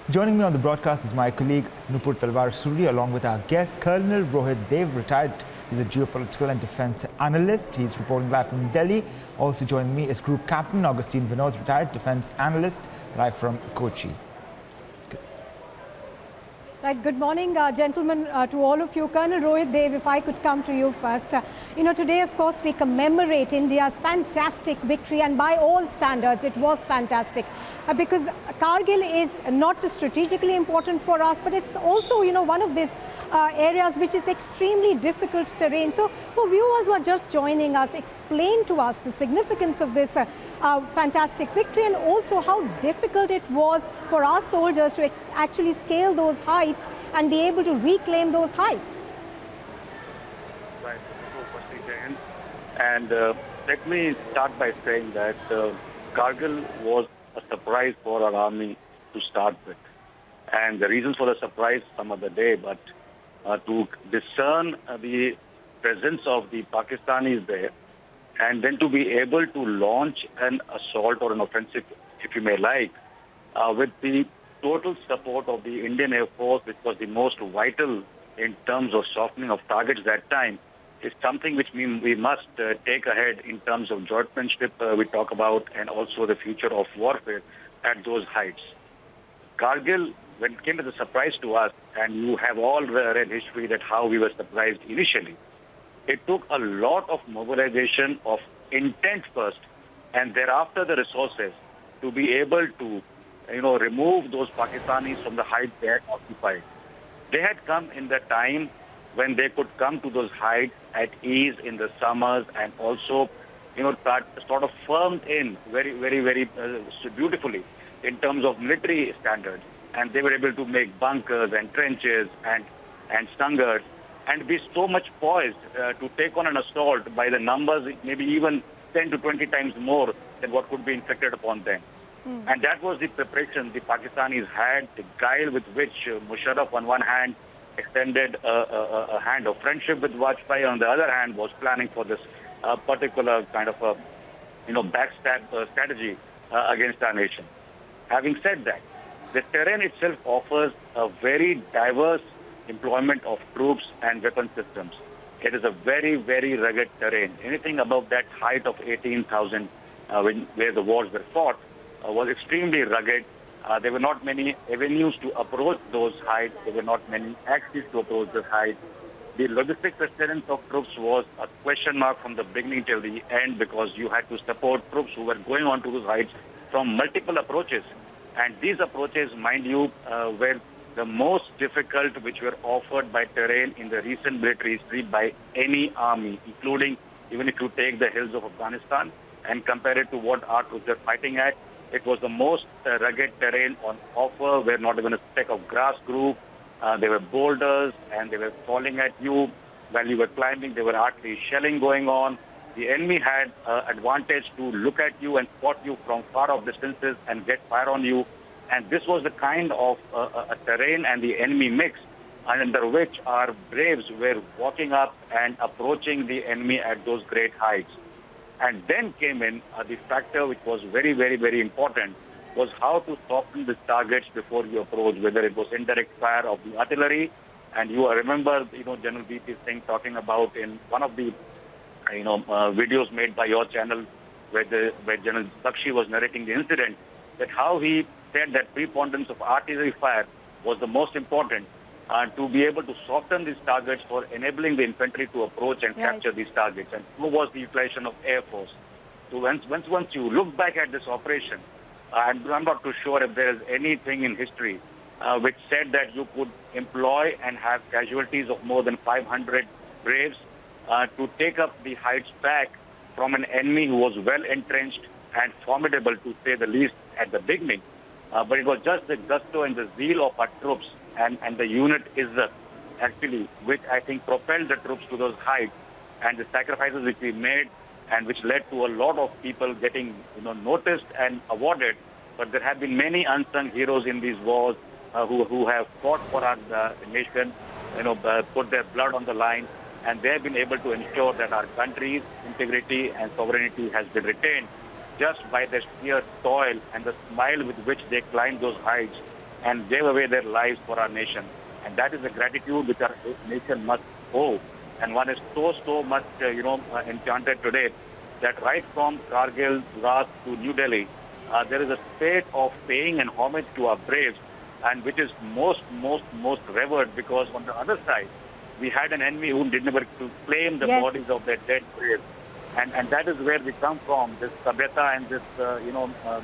Joining me on the broadcast is my colleague Nupur Talwar Suri, along with our guest Colonel Rohit. They've retired. He's a geopolitical and defense analyst. He's reporting live from Delhi. Also joining me is Group Captain Augustine Vinod, retired defense analyst, live from Kochi. Right, good morning, gentlemen, to all of you. Colonel Rohit Dev, if I could come to you first. Today, of course, we commemorate India's fantastic victory, and by all standards, it was fantastic. Because Kargil is not just strategically important for us, but it's also, one of these areas which is extremely difficult terrain. So, for viewers who are just joining us, explain to us the significance of this fantastic victory, and also how difficult it was for our soldiers to actually scale those heights and be able to reclaim those heights. Right. So, firstly, Jay, and let me start by saying that Kargil was a surprise for our army to start with. And the reasons for the surprise some other day, but to discern the presence of the Pakistanis there, and then to be able to launch an assault or an offensive, if you may like, with the total support of the Indian Air Force, which was the most vital in terms of softening of targets that time, is something which we must take ahead in terms of jointmanship we talk about, and also the future of warfare at those heights. Kargil, when it came as a surprise to us, and you have all read history that how we were surprised initially, it took a lot of mobilization of intent first, and thereafter the resources to be able to, remove those Pakistanis from the heights they had occupied. They had come in the time when they could come to those heights at ease in the summers, and also, sort of firmed in very, very, very beautifully in terms of military standards. And they were able to make bunkers and trenches and stungers, and be so much poised to take on an assault by the numbers, maybe even 10 to 20 times more than what could be inflicted upon them. And that was the preparation the Pakistanis had, the guile with which Musharraf on one hand extended a hand of friendship with Vijay, on the other hand was planning for this particular kind of backstab strategy against our nation. Having said that, the terrain itself offers a very diverse employment of troops and weapon systems. It is a very, very rugged terrain. Anything above that height of 18,000, where the wars were fought, was extremely rugged. There were not many avenues to approach those heights. There were not many axes to approach those heights. The logistic sustenance of troops was a question mark from the beginning till the end, because you had to support troops who were going on to those heights from multiple approaches. And these approaches, mind you, were the most difficult which were offered by terrain in the recent military history by any army, including even if you take the hills of Afghanistan and compare it to what our troops are fighting at. It was the most rugged terrain on offer, where not even a speck of grass grew. There were boulders, and they were falling at you while you were climbing. There were artillery shelling going on. The enemy had advantage to look at you and spot you from far off distances and get fire on you. And this was the kind of a terrain and the enemy mix under which our braves were walking up and approaching the enemy at those great heights. And then came in the factor which was very, very, very important, was how to soften the targets before you approach, whether it was indirect fire of the artillery. And you remember, General B.P. Singh talking about in one of the, videos made by your channel, where General Bakshi was narrating the incident, that how he said that preponderance of artillery fire was the most important to be able to soften these targets for enabling the infantry to approach and capture these targets. And so was the utilization of Air Force. So once you look back at this operation, I'm not too sure if there is anything in history which said that you could employ and have casualties of more than 500 braves to take up the heights back from an enemy who was well entrenched and formidable, to say the least, at the beginning. But it was just the gusto and the zeal of our troops and the unit Izzat, actually, which I think propelled the troops to those heights, and the sacrifices which we made, and which led to a lot of people getting noticed and awarded. But there have been many unsung heroes in these wars who have fought for our nation, put their blood on the line, and they have been able to ensure that our country's integrity and sovereignty has been retained just by their sheer toil and the smile with which they climbed those heights and gave away their lives for our nation. And that is the gratitude which our nation must owe. And one is so much, enchanted today that right from Kargil, Diwas to New Delhi, there is a state of paying and homage to our braves, and which is most revered, because on the other side, we had an enemy who did never to claim the Yes. bodies of their dead braves. And that is where we come from. This Sabhyata and this,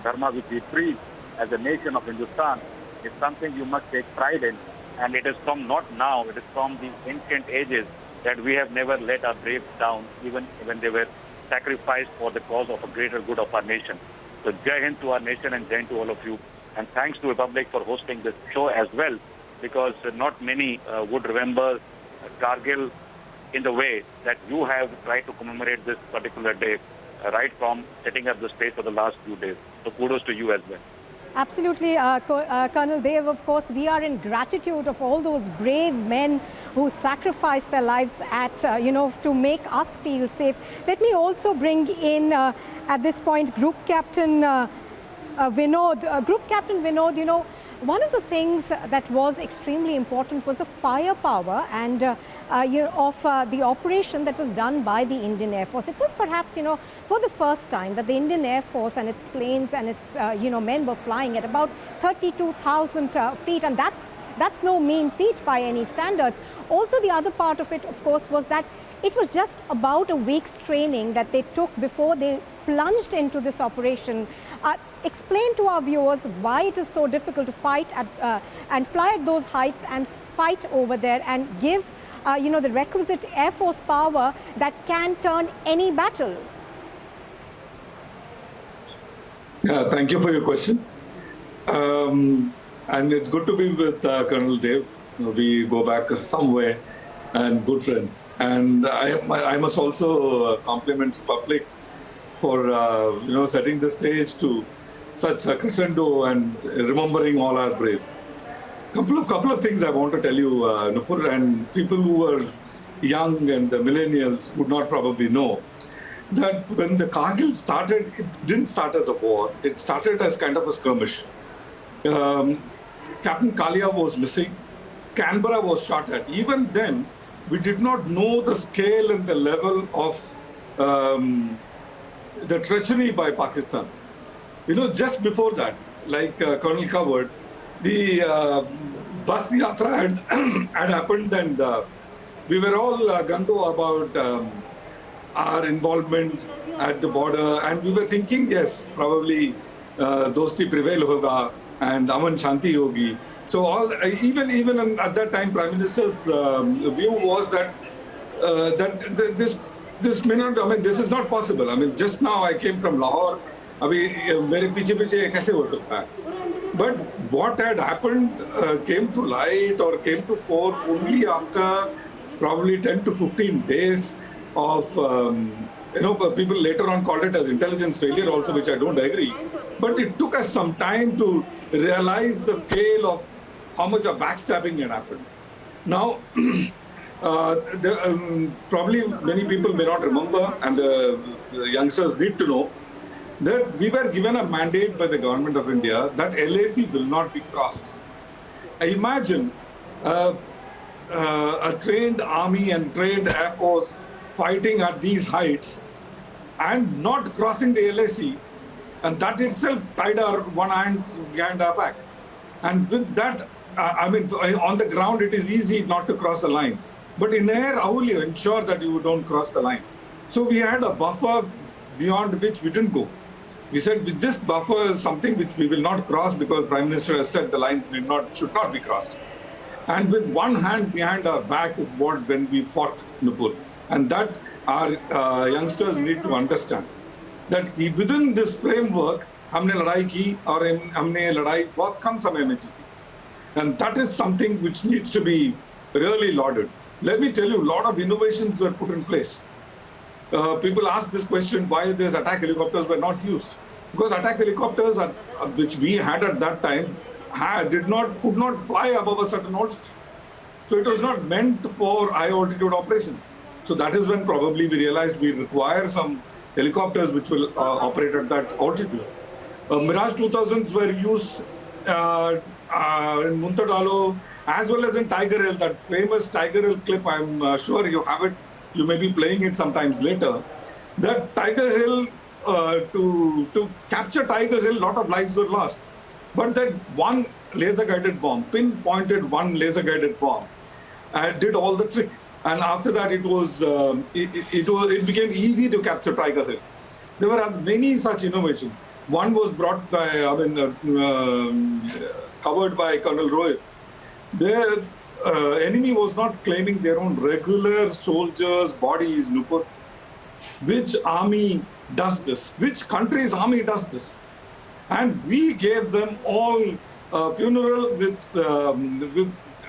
Dharma which we preach as a nation of Hindustan is something you must take pride in. And it is from not now, it is from the ancient ages that we have never let our braves down, even when they were sacrificed for the cause of a greater good of our nation. So Jai Hind to our nation and Jai Hind to all of you. And thanks to Republic for hosting this show as well, because not many would remember Kargil in the way that you have tried to commemorate this particular day, right from setting up the stage for the last few days. So kudos to you as well. Absolutely, Colonel Dev. Of course, we are in gratitude of all those brave men who sacrificed their lives to make us feel safe. Let me also bring in, at this point, Group Captain Vinod. Group Captain Vinod, one of the things that was extremely important was the firepower and of the operation that was done by the Indian Air Force. It was perhaps, for the first time that the Indian Air Force and its planes and its, men were flying at about 32,000 feet, and that's no mean feat by any standards. Also, the other part of it, of course, was that it was just about a week's training that they took before they plunged into this operation. Explain to our viewers why it is so difficult to fight at, and fly at those heights and fight over there and give the requisite Air Force power that can turn any battle. Yeah, thank you for your question. And it's good to be with Colonel Dev. We go back some way and good friends. And I must also compliment the public for setting the stage to such a crescendo and remembering all our braves. Couple of things I want to tell you, Nupur, and people who were young and the millennials would not probably know that when the Kargil started, it didn't start as a war. It started as kind of a skirmish. Captain Kalia was missing. Canberra was shot at. Even then, we did not know the scale and the level of the treachery by Pakistan. Just before that, like Colonel covered, the bus yatra had happened, and we were all gung-ho about our involvement at the border, and we were thinking, yes, probably dosti prevail hoga and aman shanti hogi. So even at that time, Prime Minister's view was that this may not. I mean, this is not possible. I mean, just now I came from Lahore. मेरे पीछे कैसे हो सकता है? But what had happened came to light or came to fore only after probably 10 to 15 days of, people later on called it as intelligence failure also, which I don't agree. But it took us some time to realize the scale of how much of backstabbing had happened. Now, probably many people may not remember, and the youngsters need to know, that we were given a mandate by the government of India that LAC will not be crossed. Imagine a trained army and trained air force fighting at these heights and not crossing the LAC, and that itself tied our one hand behind our back. And with that, on the ground it is easy not to cross the line, but in air, how will you ensure that you don't cross the line? So we had a buffer beyond which we didn't go. We said this buffer is something which we will not cross because Prime Minister has said the lines should not be crossed. And with one hand behind our back is when we fought Nupur. And that our youngsters need to understand. That within this framework, हमने लड़ाई की और हमने लड़ाई बहुत कम समय में जीती. And that is something which needs to be really lauded. Let me tell you, a lot of innovations were put in place. People ask this question, why these attack helicopters were not used. Because attack helicopters, which we had at that time, could not fly above a certain altitude. So it was not meant for high altitude operations. So that is when probably we realized we require some helicopters which will operate at that altitude. Mirage 2000s were used in Muntadalo, as well as in Tiger Hill, that famous Tiger Hill clip, I'm sure you have it, you may be playing it sometimes later. That Tiger Hill, to capture Tiger Hill, a lot of lives were lost. But that one laser-guided bomb, pinpointed one laser-guided bomb, did all the trick. And after that, it became easy to capture Tiger Hill. There were many such innovations. One was brought by, covered by Colonel Rohit. The enemy was not claiming their own regular soldiers' bodies, Nupur. Which army does this? Which country's army does this? And we gave them all funeral with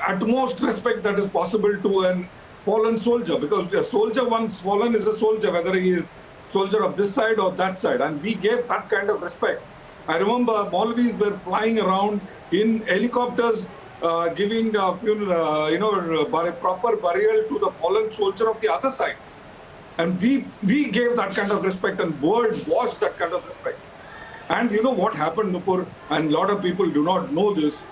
utmost respect that is possible to a fallen soldier, because a soldier once fallen is a soldier, whether he is soldier of this side or that side, and we gave that kind of respect. I remember Maulvis were flying around in helicopters, giving funeral, proper burial to the fallen soldier of the other side, and we gave that kind of respect, and world watched that kind of respect. And you know what happened, Nupur, and a lot of people do not know this.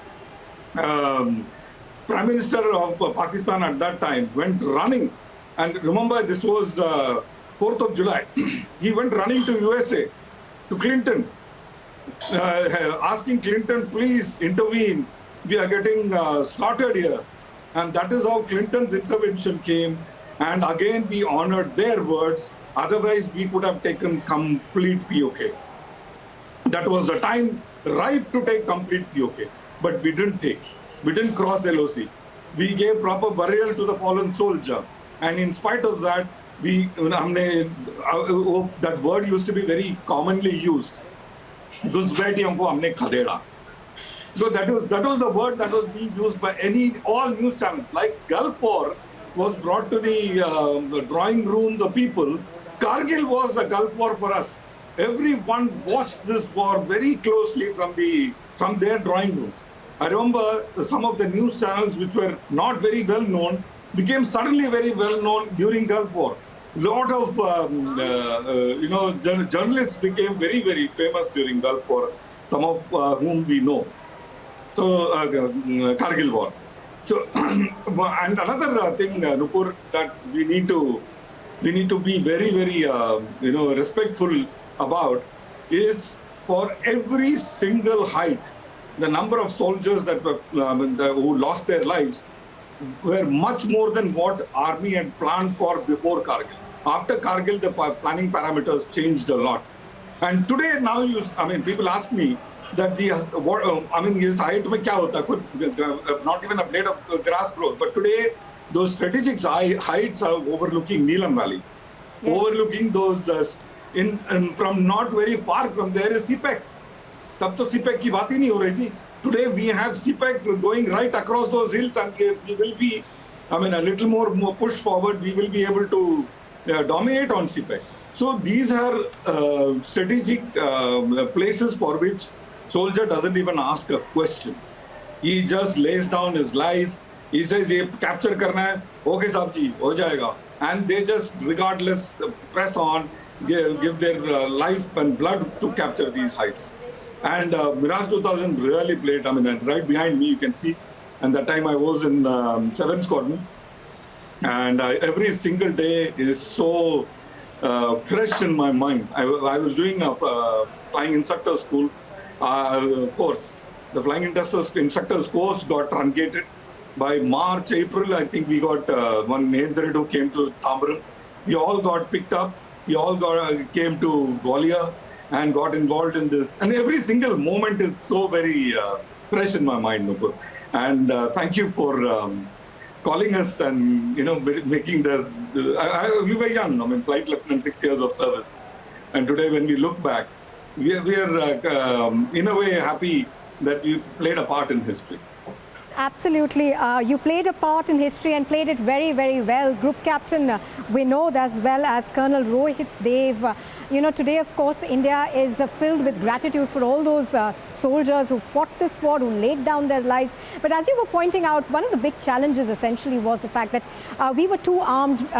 Prime Minister of Pakistan at that time went running, and remember this was 4th of July. He went running to USA, to Clinton, asking Clinton, please intervene. We are getting slaughtered here. And that is how Clinton's intervention came. And again, we honored their words. Otherwise, we could have taken complete POK. That was the time ripe to take complete POK. But we didn't take. We didn't cross LOC. We gave proper burial to the fallen soldier. And in spite of that, that word used to be very commonly used. Dusbetiyon ko humne khadeda. So that was the word that was being used by all news channels. Like Gulf War was brought to the drawing room, the people. Kargil was the Gulf War for us. Everyone watched this war very closely from their drawing rooms. I remember some of the news channels which were not very well known became suddenly very well known during Gulf War. Lot of journalists became very, very famous during Gulf War, some of whom we know. So Kargil War. So and another thing, Nupur, that we need to be very, very respectful about is for every single height, the number of soldiers that were, who lost their lives were much more than what army had planned for before Kargil. After Kargil, the planning parameters changed a lot. And today, now, people ask me that his height mein kya hota? Not even a blade of grass grows. But today, those strategic heights are overlooking Neelam Valley. Yes. Overlooking those, from not very far from there is CPEC. तब तो CPEC की बात ही नहीं हो रही थी. Today we have CPEC going right across those hills, and we will be, a little more push forward, we will be able to dominate on CPEC. So these are strategic places for which soldier doesn't even ask a question. He just lays down his life. He says, "ये capture करना है, okay साहब जी, हो जाएगा." And they just regardless press on, give their life and blood to capture these heights. And Mirage 2000 really played, right behind me you can see, and that time I was in 7th Squadron, and every single day is so fresh in my mind. I was doing a flying instructor school course. The flying instructor's course got truncated. By March, April, I think we got one major who came to Tambaram. We all got picked up. We all came to Gwalior and got involved in this. And every single moment is so very fresh in my mind, Nupur. And thank you for calling us and, making this. We were young, flight lieutenant, 6 years of service. And today when we look back, we are in a way happy that we played a part in history. Absolutely. You played a part in history and played it very, very well. Group Captain Vinod as well as Colonel Rohit Dev. Today, of course, India is filled with gratitude for all those soldiers who fought this war, who laid down their lives. But as you were pointing out, one of the big challenges essentially was the fact that we were two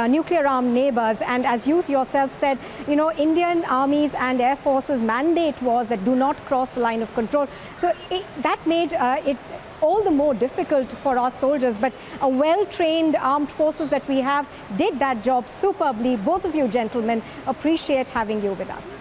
nuclear-armed neighbors. And as you yourself said, Indian armies and air forces mandate was that do not cross the line of control. So that made it all the more difficult for our soldiers, but a well-trained armed forces that we have did that job superbly. Both of you gentlemen, appreciate having you with us.